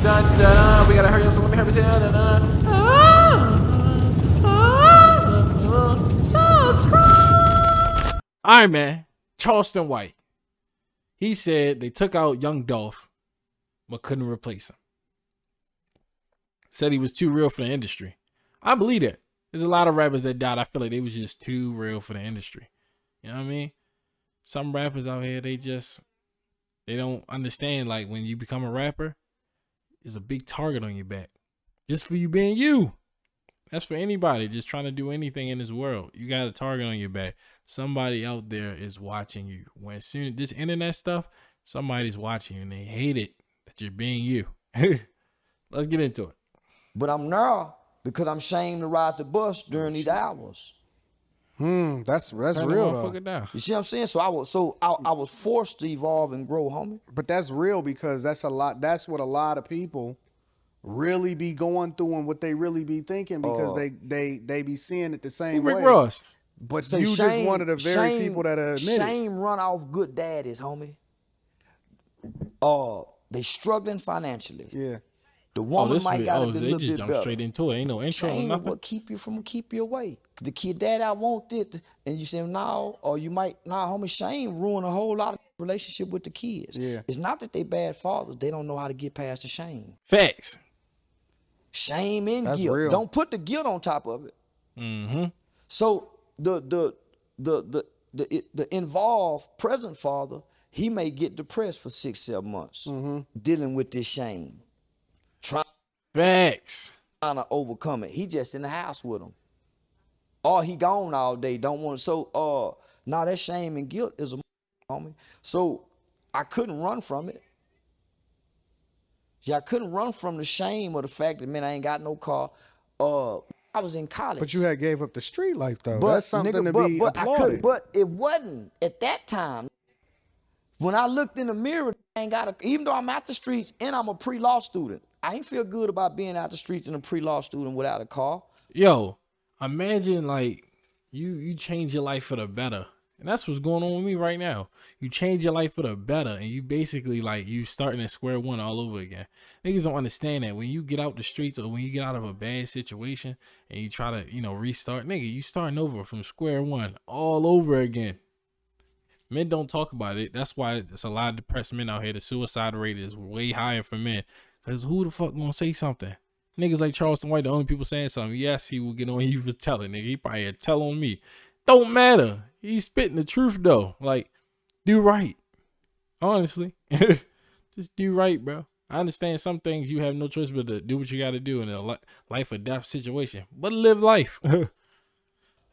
Dun, dun, we gotta hurry up, so let me hurry up. Subscribe! Alright, man. Charleston White. He said they took out young Dolph, but couldn't replace him. Said he was too real for the industry. I believe that. There's a lot of rappers that died. I feel like they was just too real for the industry. You know what I mean? Some rappers out here, they don't understand, like, when you become a rapper, there's a big target on your back. Just for you being you. That's for anybody just trying to do anything in this world. You got a target on your back. Somebody out there is watching you. When soon this internet stuff, somebody's watching you and they hate it that you're being you. Let's get into it. But I'm now because I'm ashamed to ride the bus during these hours. That's real though. Down. You see what I'm saying? So I was forced to evolve and grow, homie. But that's real because that's what a lot of people really be going through and what they really be thinking because they be seeing it the same way. Rick Ross. But you just one of the very people that admit shame run off good daddies, homie. They struggling financially. Yeah. The woman might got to be a little bit jump better. straight into it. Ain't no intro or nothing. What keep you away? The kid, dad, I want it, and you say no, or you might homie. Shame ruin a whole lot of relationship with the kids. Yeah. It's not that they bad fathers; they don't know how to get past the shame. Facts. Shame and That's guilt. real. Don't put the guilt on top of it. Mm-hmm. So the involved present father, he may get depressed for 6-7 months dealing with this shame. Facts. Trying to overcome it. He just in the house with him. Or he gone all day, don't want to. So now that shame and guilt is a homie. So I couldn't run from it. Yeah, I couldn't run from the shame of the fact that, man, I ain't got no car. I was in college. But you had gave up the street life though. But, that's something nigga, to be applauded. But it wasn't at that time. When I looked in the mirror, I ain't got even though I'm out the streets and I'm a pre-law student, I ain't feel good about being out the streets and a pre-law student without a car. Yo, imagine like you change your life for the better. And that's what's going on with me right now. You change your life for the better and you basically like you starting at square one all over again. Niggas don't understand that when you get out the streets or when you get out of a bad situation and you try to, restart, nigga, you starting over from square one all over again. Men don't talk about it. That's why there's a lot of depressed men out here. The suicide rate is way higher for men. Because who the fuck gonna say something? Niggas like Charleston White, the only people saying something. Yes, he will get on you for telling, nigga. He probably had tell on me. Don't matter. He's spitting the truth, though. Like, do right. Honestly. Just do right, bro. I understand some things you have no choice but to do what you got to do in a life or death situation. But live life. What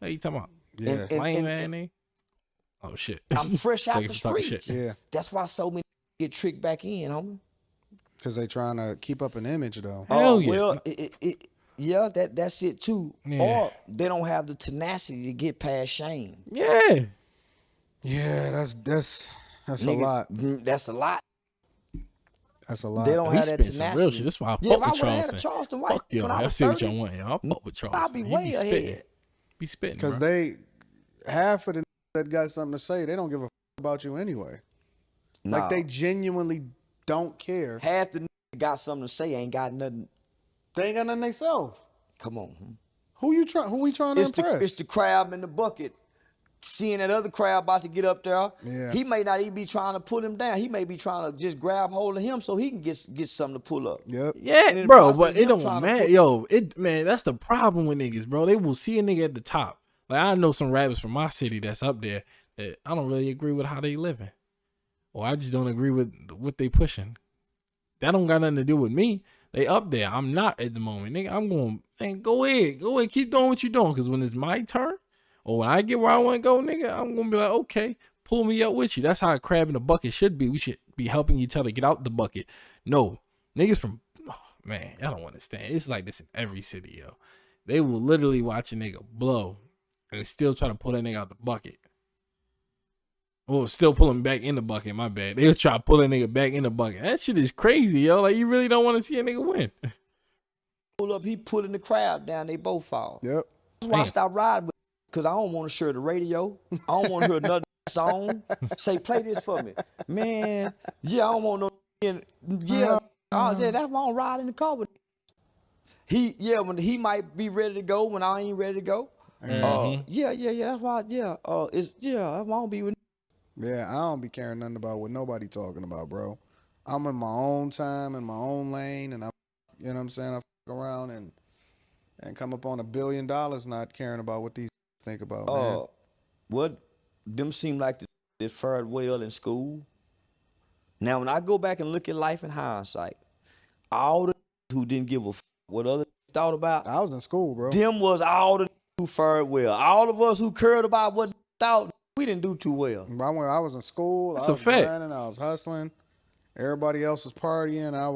you talking about? Yeah. Lame, man. Oh, shit. I'm fresh out the streets. Shit. Yeah. That's why so many get tricked back in, homie. Because they trying to keep up an image though. Hell yeah. Well, yeah, that's it too. Yeah. Or they don't have the tenacity to get past shame. Yeah. Yeah, that's a Nigga, lot. That's a lot. That's a lot. They don't He have that spit some real tenacity. shit. That's why I Yeah, fuck if I with would have had Charleston. a Charleston White Fuck yo, when I I was see what 30, y'all want, y'all. I fuck with Charleston. I'll be He way spitting. ahead. Be spitting, Because bro. they half of the that got something to say, they don't give a about you anyway. Nah. Like they genuinely don't care. Half the got something to say, ain't got nothing. They ain't got nothing themselves. Come on. Who we trying to impress? It's the crab in the bucket. Seeing that other crab about to get up there, Yeah. he may not even be trying to pull him down. He may be trying to just grab hold of him so he can get something to pull up. Yep. Yeah, bro, but it don't matter. Yo, man, that's the problem with niggas, bro. They will see a nigga at the top. Like, I know some rappers from my city that's up there that I don't really agree with how they living. Or I just don't agree with what they pushing. That don't got nothing to do with me. They up there. I'm not at the moment. Nigga, I'm going, man, go ahead. Go ahead. Keep doing what you're doing. Because when it's my turn, or when I get where I want to go, nigga, I'm going to be like, okay, pull me up with you. That's how a crab in the bucket should be. We should be helping each other get out the bucket. No. Niggas from, oh, man, I don't understand. It's like this in every city, yo. They will literally watch a nigga blow and still try to pull that nigga out the bucket. Oh, still pulling back in the bucket, my bad. They'll try to pull that nigga back in the bucket. That shit is crazy, yo. Like, you really don't want to see a nigga win. Pull up, he pulling the crowd down, they both fall. Yep. That's why I stopped riding with because I don't want to share the radio. I don't want to hear another song. Say, play this for me. Man, yeah, I don't want no, yeah, Oh, yeah, that's why I don't ride in the car with when he might be ready to go when I ain't ready to go. Yeah, that's why, that's why I don't be with. Yeah, I don't be caring nothing about what nobody talking about, bro. I'm in my own time, in my own lane, and you know what I'm saying? I fuck around and come up on $1 billion not caring about what these think about, man. What them seem like they fared well in school. Now, when I go back and look at life in hindsight, all the who didn't give a what others thought about, I was in school, bro. them was all the who fared well. All of us who cared about what thought, we didn't do too well. I was in school. That's I was a fact. grinding. I was hustling. Everybody else was partying. I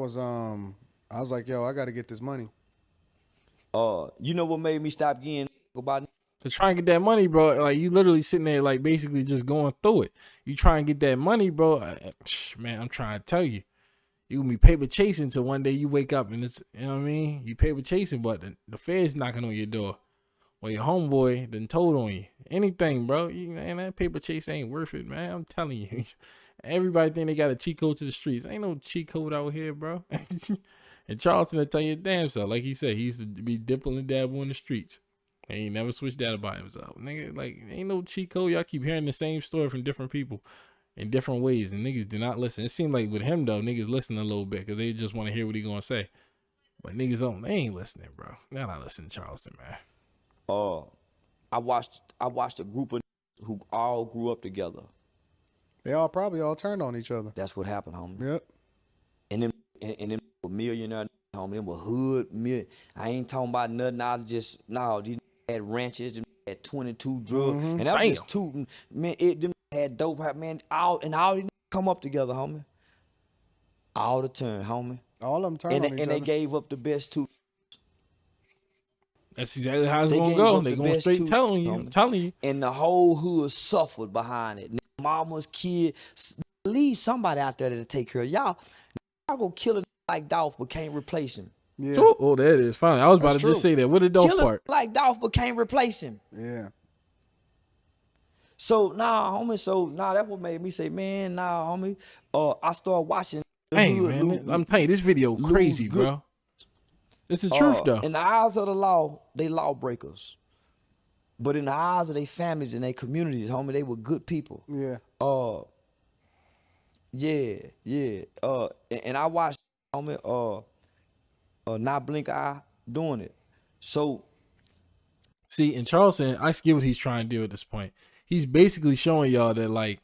was like, yo, I got to get this money. You know what made me stop getting about to try and get that money, bro? Like, you literally sitting there, like, basically just going through it. You try and get that money, bro. Man, I'm trying to tell you. You can be paper chasing till one day you wake up and it's, you know what I mean? You paper chasing, but the Fed's knocking on your door. Or your homeboy done told on you. Anything, bro. Man, that paper chase ain't worth it, man. I'm telling you. Everybody think they got a cheat code to the streets. Ain't no cheat code out here, bro. And Charleston will tell you damn self. Like he said, he used to be dipping and dabbling in the streets. And he never switched that about himself. Nigga, like, ain't no cheat code. Y'all keep hearing the same story from different people in different ways. And niggas do not listen. It seemed like with him, though, niggas listen a little bit because they just want to hear what he gonna say. But niggas don't. They ain't listening, bro. They're not listening to Charleston, man. I watched a group of who all grew up together. They probably all turned on each other. That's what happened, homie. Yep. And them were millionaire, homie. Them were hood I ain't talking about nothing. These had ranches, them had 22 drugs, and that was just two. Man, them had dope, man. All these come up together, homie. All the turn, homie. All of them turned on each other. And they gave up the best two. That's exactly how it's gonna go. They going straight telling you. I'm telling you. And the whole hood suffered behind it. Mama's kids, leave somebody out there to take care of y'all. Y'all go kill a like Dolph, but can't replace him. Yeah. Oh, that is fine. I was about to just say that. What did Dolph part? Like Dolph, but can't replace him. Yeah. So homie. That's what made me say, man, homie. I started watching. Hey, man, I'm telling you, this video crazy, bro. It's the truth, though. In the eyes of the law, they lawbreakers. But in the eyes of their families and their communities, homie, they were good people. Yeah. Yeah. And I watched, homie, not blink an eye doing it. So. See, in Charleston, I get what he's trying to do at this point. He's basically showing y'all that, like,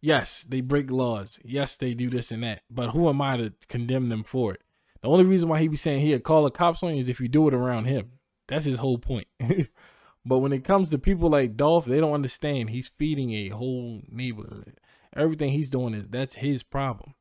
yes, they break laws. Yes, they do this and that. But who am I to condemn them for it? The only reason why he be saying he'd call the cops on you is if you do it around him. That's his whole point. But when it comes to people like Dolph, they don't understand. He's feeding a whole neighborhood. Everything he's doing that's his problem.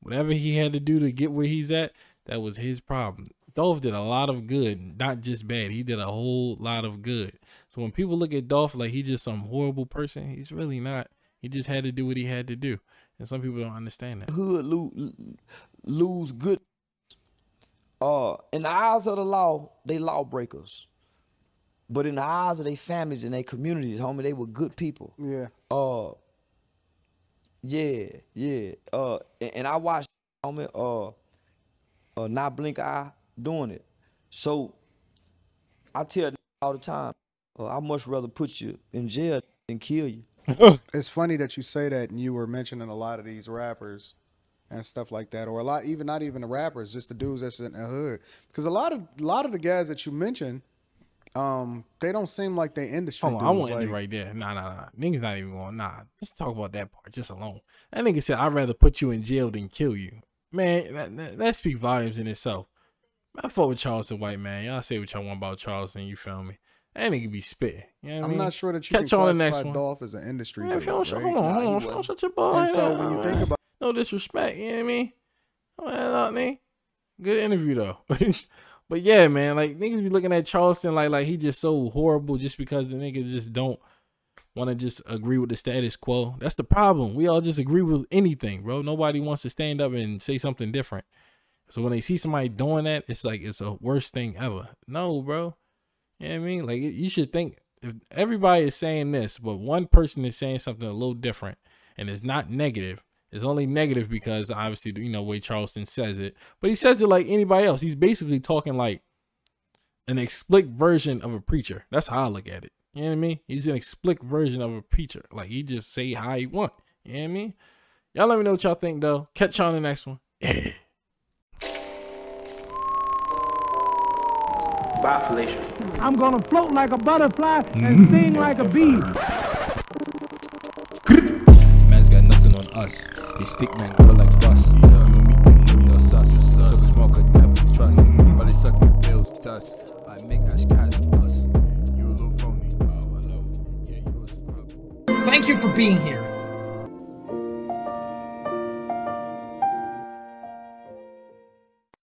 Whatever he had to do to get where he's at, that was his problem. Dolph did a lot of good, not just bad. He did a whole lot of good. So when people look at Dolph like he's just some horrible person, he's really not. He just had to do what he had to do. And some people don't understand that. Hood lose good. In the eyes of the law, they lawbreakers. But in the eyes of their families and their communities, homie, they were good people. Yeah. Yeah. And I watched, homie, not blink an eye doing it. So I tell all the time, I'd much rather put you in jail than kill you. It's funny that you say that, and you were mentioning a lot of these rappers and stuff like that, or a lot, even not even the rappers, just the dudes that's in the hood. Because a lot of the guys that you mentioned, they don't seem like they industry dudes. I want to right there. Nah. Niggas not even going. Nah, let's talk about that part just alone. That nigga said, I'd rather put you in jail than kill you. Man, that speaks volumes in itself. I fuck with Charleston White, man. Y'all say what y'all want about Charleston, you feel me? That nigga be spitting. You know what I mean? I'm not sure that you Catch can on the next classify one. Dolph as an industry Man, dude, hold right? on. Don't shut your boy. And so when you think about, no disrespect, you know what I mean? Well, nigga. Good interview though. But yeah, man, like niggas be looking at Charleston like he just so horrible just because the niggas just don't want to just agree with the status quo. That's the problem. We all just agree with anything, bro. Nobody wants to stand up and say something different. So when they see somebody doing that, it's like it's the worst thing ever. No, bro. You know what I mean? Like you should think if everybody is saying this, but one person is saying something a little different and it's not negative, It's only negative because obviously, you know, the way Charleston says it. But he says it like anybody else. He's basically talking like an explicit version of a preacher. That's how I look at it. You know what I mean? He's an explicit version of a preacher. Like, he just say how he want. You know what I mean? Y'all let me know what y'all think, though. Catch y'all on the next one. Yeah. Bye, Felicia. I'm gonna float like a butterfly and sing like a bee. Man's got nothing on us. These stick man go like bust. You and me can do your sus. So the smoker never trust. But they suck your bills to us. I make us cash us. You a little phony. Oh, hello. Yeah, you a scrub. Thank you for being here.